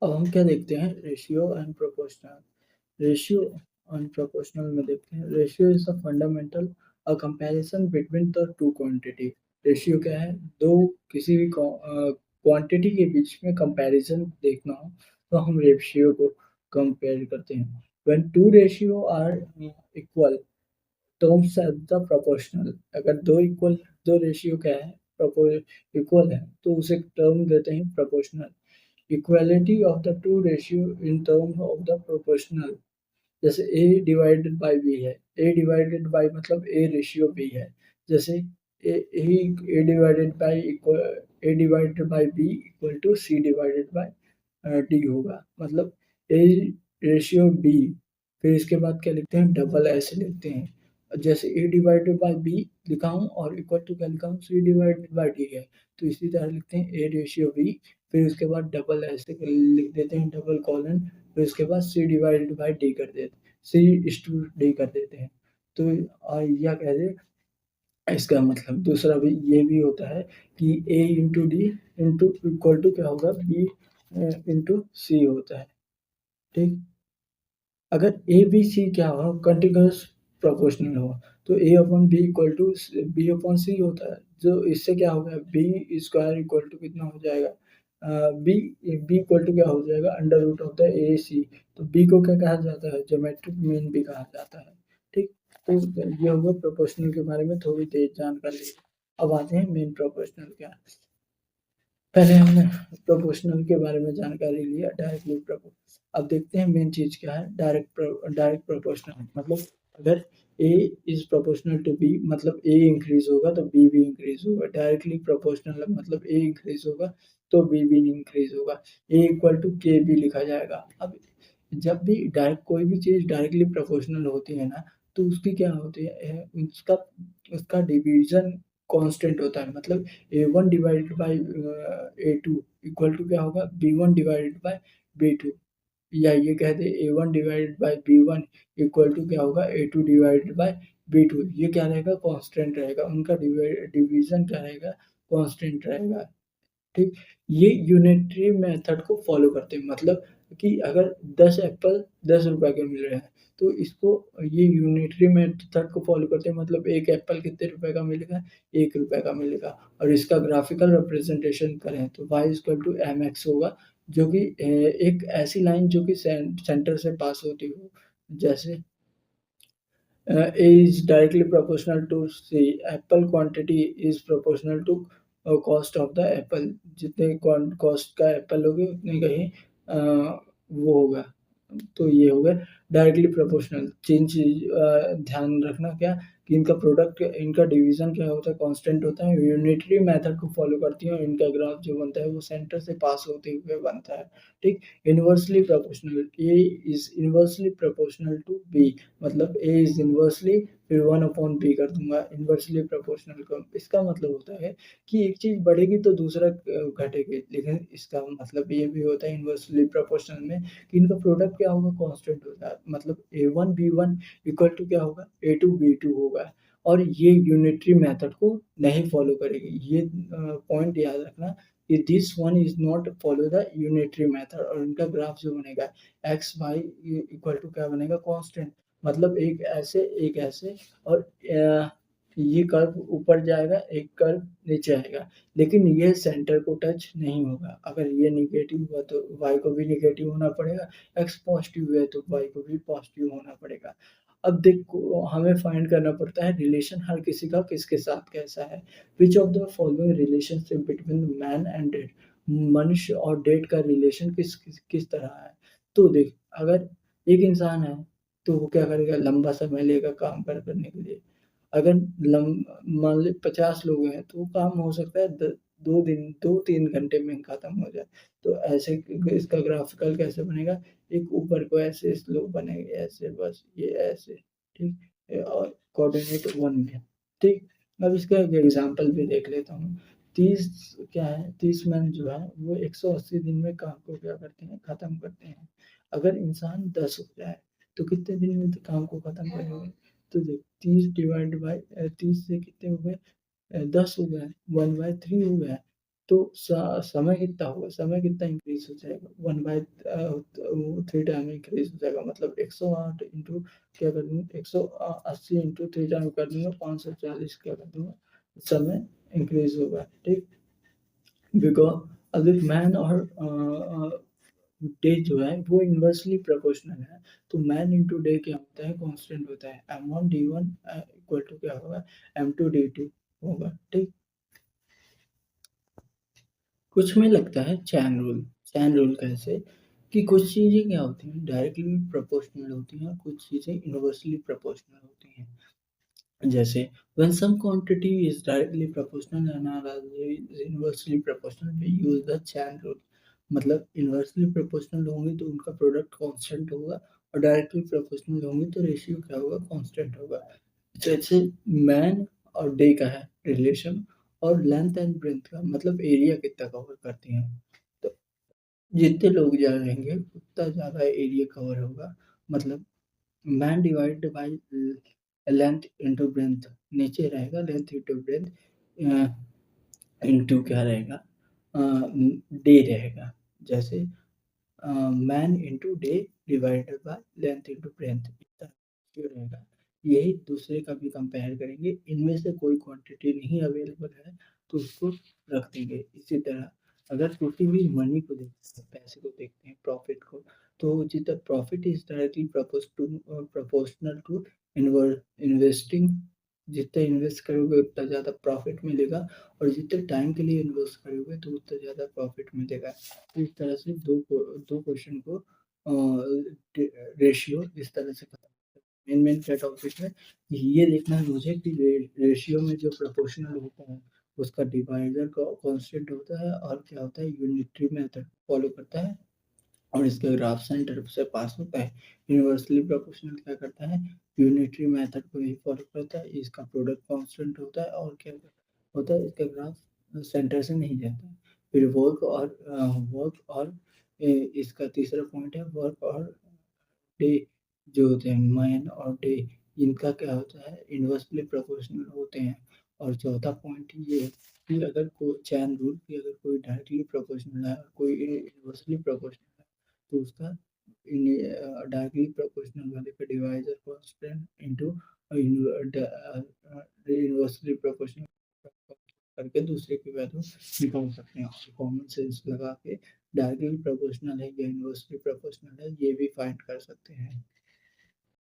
अब हम क्या देखते हैं, ratio and proportional. Ratio and proportional में देखते हैं, ratio is a fundamental a comparison between the two quantity. Ratio क्या है, दो किसी भी क्वांटिटी के बीच में कंपैरिजन देखना हो तो हम रेशियो को कंपेयर करते हैं। When two ratio are equal terms at the proportional. अगर दो रेशियो क्या है, इक्वल है तो उसे टर्म देते हैं proportional. Equality of the two ratio in term of the proportional, जैसे ए डिवाइडेड बाई बी है, ए डिवाइडेड बाई मतलब ए रेशियो बी है। जैसे A divided by A divided by B equal to C divided by D होगा, मतलब ए ratio B, फिर इसके बाद क्या लिखते हैं, डबल ऐसे लिखते हैं। जैसे ए डिवाइडेड बाई बी लिखा हूँ और इक्वल टू क्या लिखा हूँ, सी डिवाइडेड बाई डी है, तो इसी तरह लिखते हैं ए रेशियो बी, फिर उसके बाद डबल ऐसे लिख देते हैं, डबल कॉलन, फिर उसके बाद सी डिवाइडेड बाई डी कर देते, सी इज टू डी कर देते हैं। तो या कह दे, इसका मतलब दूसरा भी ये भी होता है कि A into D into equal to क्या होगा, बी इंटू सी होता है। ठीक, अगर ए बी सी क्या हो, कंटिन्यूस प्रोपोर्शनल हो, तो A upon B equal to B upon C होता है। जो इससे क्या होगा, बी स्क्वायर इक्वल टू कितना हो जाएगा, बी बी इक्वल टू क्या हो जाएगा, under root of the A C. तो बी को क्या कहा जाता है, ज्योमेट्रिक मीन भी कहा जाता है। ठीक, तो ये होगा प्रोपोर्शनल के बारे में थोड़ी तेज जानकारी। अब आते हैं मेन प्रोपोर्शनल क्या है। पहले हमने प्रोपोर्शनल के बारे में जानकारी लिया, डायरेक्टली प्रोपोर्शनल। अब देखते हैं मेन चीज क्या है, डायरेक्ट प्रोपोर्शनल। मतलब अगर ए इज प्रोपोर्शनल टू बी, मतलब ए इंक्रीज होगा तो बी भी इंक्रीज होगा। डायरेक्टली प्रोपोर्शनल मतलब ए इंक्रीज होगा तो बी भी इंक्रीज होगा। ए इक्वल टू के भी लिखा जाएगा। अब जब भी डायरेक्ट कोई भी चीज डायरेक्टली प्रोपोर्शनल होती है ना, तो उसकी क्या होती है, उसका उसका डिवीजन कांस्टेंट होता है। मतलब A one divided by A two equal to क्या होगा, B one divided by B two. या ये कह दे A one divided by B one equal to क्या होगा, A two divided by B two. ये क्या रहेगा, कांस्टेंट रहेगा, उनका डिवीजन क्या रहेगा, कांस्टेंट रहेगा। ठीक, ये यूनिटरी मेथड को फॉलो करते हैं। मतलब कि अगर 10 एप्पल 10 रुपए के मिल रहे हैं, तो इसको ये यूनिटरी मेथड को फॉलो करते हैं। मतलब एक एप्पल कितने रुपए का मिलेगा, 1 रुपए का मिलेगा। और इसका ग्राफिकल रिप्रेजेंटेशन करें तो y equal to M X होगा, जो कि एक ऐसी लाइन जो कि सेंटर से पास होती हो। जैसे A is directly proportional to C. Apple quantity is proportional to cost of the apple. जितने कॉस्ट का एप्पल होगी उतने का ही वो होगा। तो ये हो गया डायरेक्टली प्रोपोर्शनल। तीन चीज ध्यान रखना क्या, कि इनका प्रोडक्ट, इनका डिवीजन क्या होता है, कांस्टेंट होता है, यूनिटरी मेथड को फॉलो करती है और इनका ग्राफ जो बनता है वो सेंटर से पास होते हुए बनता है। ठीक, inversely proportional, A is inversely proportional to B, मतलब ए इज इनवर्सली, फिर वन अपॉन बी कर दूंगा, इनवर्सली प्रोपोर्शनल का इसका मतलब होता है कि एक चीज बढ़ेगी तो दूसरा घटेगी। लेकिन इसका मतलब ये भी होता है इनवर्सली प्रोपोर्शनल में कि इनका प्रोडक्ट क्या होगा, कांस्टेंट होता है। मतलब A one B one equal to क्या होगा, ए टू बी टू होगा। और ये यूनिटरी मेथड को नहीं फॉलो करेगी। ये पॉइंट याद रखना कि this one is not follow the unitary method. और इनका ग्राफ जो बनेगा, एक्स वाई इक्वल टू क्या बनेगा, कांस्टेंट। मतलब एक ऐसे, और ये कर्व ऊपर जाएगा, एक कर्व नीचे आएगा, लेकिन ये सेंटर को टच नहीं होगा। अगर ये निगेटिव हुआ तो y को भी निगेटिव होना पड़ेगा, x पॉजिटिव है तो y को भी पॉजिटिव होना पड़ेगा। अब देखो, हमें फाइंड करना पड़ता है रिलेशन हर किसी का किसके साथ कैसा है। Which of the following relationship between man and date, मनुष्य और डेट का रिलेशन किस तरह है। तो देख, अगर एक इंसान है तो वो क्या करेगा, लंबा समय लेगा काम करने के लिए। अगर मान ले 50 लोग हैं तो वो काम हो सकता है 2 दिन 2-3 घंटे में खत्म हो जाए। तो ऐसे इसका ग्राफिकल कैसे बनेगा, एक ऊपर को ऐसे स्लोप बनेगी, ऐसे बस ये ऐसे। ठीक, और कोऑर्डिनेट 1 में। ठीक, अब इसका एक एग्जांपल भी देख लेता हूँ। 30 क्या है, 30 मैन जो है वो 180 दिन में काम को क्या करते हैं, खत्म करते हैं। अगर इंसान 10 हो जाए तो कितने दिन में काम को खत्म करेंगे। तो देख, 30 डिवाइड बाई 30 से कितने हो गए, 10 हो गए, 1/3 हो गया। तो समय कितना होगा? समय कितना इंक्रीज़ हो जाएगा? 3 टाइम इंक्रीज़ हो जाएगा मतलब 108 इंटू क्या कर दूँगा 180 इंटू 3 टाइम कर दूँगा 540 क्या कर दूँगा समय इंक्रीज़ होगा, ठीक? बिकॉज़ अगर मैन और डे जो है वो इन्वर्सली प्रोपोर्शनल है, तो मैन इंटू डे क्या होता है? कांस्टेंट होता है। m1 d1 इक्वल टू क्या होगा? m2 d2 होगा, ठीक? कुछ में लगता है चैन रूल। चैन रूल कैसे? कि कुछ चीज़ें क्या होती हैं डायरेक्टली प्रोपोर्शनल होती हैं और कुछ चीज़ें इन्वर्सली प्रोपोर्शनल होती हैं। जैसे when some quantity is directly proportional and another is inversely proportional we use the chain rule मतलब इन्वर्सली प्रोपोर्शनल होंगी तो उनका प्रोडक्ट कांस्टेंट होगा और डायरेक्टली प्रोपोर्शनल होंगी तो रेशियो क्या होगा? कांस्टेंट होगा। जैसे मैन और डे का है रिलेशन और लेंथ एंड ब्रेड्थ का मतलब एरिया कितना कवर करती हैं। तो जितने लोग जाएँगे उतना ज़्यादा एरिया कवर होगा मतलब man divided by length into breadth नीचे रहेगा लेंथ इंटू ब्रेड्थ इंटू क्या रहेगा डे रहेगा। जैसे man into day divided by length into breadth इतना रेशियो रहेगा। यही दूसरे का भी कंपेयर करेंगे, इनमें से कोई क्वांटिटी नहीं अवेलेबल है तो उसको रख देंगे। इसी तरह अगर किसी भी मनी को देखते हैं, पैसे को देखते हैं, प्रॉफिट को, तो जितना profit is directly proportional to investing जितना इन्वेस्ट करोगे उतना ज़्यादा प्रॉफिट मिलेगा और जितने टाइम के लिए इन्वेस्ट करोगे तो उतना ज़्यादा प्रॉफिट मिलेगा। तो इस तरह से 2 क्वेश्चन को रेशियो इस तरह से खत्म मेन क्या टॉपिक है ये देखना है मुझे कि रेशियो में जो प्रोपोर्शनल होता है उसका डिवाइज़र कांस्टेंट होता है और क्या होता है यूनिटरी मेथड फॉलो करता है और इसका ग्राफ सेंटर से पास होता है। यूनिवर्सली प्रोपोर्शनल क्या करता है यूनिटरी मेथड को ही फॉलो करता है, इसका प्रोडक्ट कांस्टेंट होता है और क्या होता है इसका ग्राफ सेंटर से नहीं जाता है। फिर वर्क और इसका तीसरा पॉइंट है वर्क और डे जो होते हैं मैन और डे इनका क्या होता है इन्वर्सली प्रोपोर्शनल होते हैं और चौथा पॉइंट ये है कि अगर कोई चैन रूल कि अगर कोई डायरेक्टली प्रोपोर्शनल है और कोई इन्वर्सली प्रोपोर्शनल है तो उसका डायरेक्टली प्रोपोर्शनल वाले का divisor constant into inversely proportional करके दूसरे की वैल्यू निकाल सकते हैं और कॉमन सेंस लगा के डायरेक्टली प्रोपोर्शनल है या इन्वर्सली प्रोपोर्शनल है ये भी फाइंड कर सकते हैं।